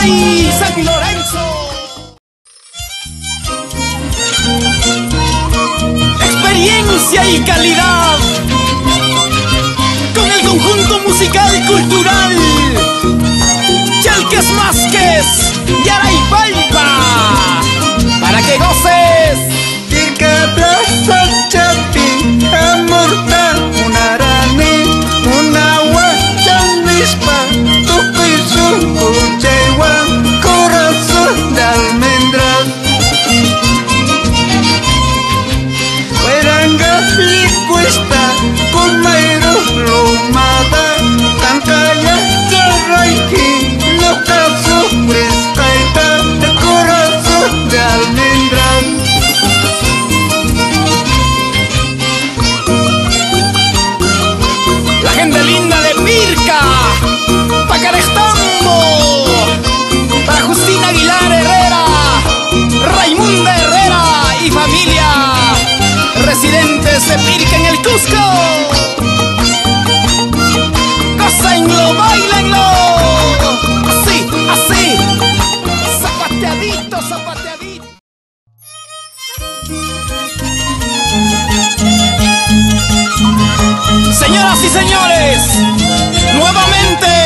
y San Lorenzo. Experiencia y calidad con el conjunto musical y cultural Chalques Másquez y Araipalpa, para que goces. Pirca plaza chapi, amortal, una rani, una huacha mispa, tu piso, chewan, corazón de almendras. Hueranga licuesta, con mairo lomada, cancaya, charraiki, no caso, frescaita, de corazón de almendras. La gente linda de Pirca, Pacarestambo, para Justina Aguilar Herrera, Raimunda Herrera y familia, residentes de Pirca en el Cusco. Gócenlo, bailenlo, así, así, zapateadito, zapateadito. Señoras y señores, nuevamente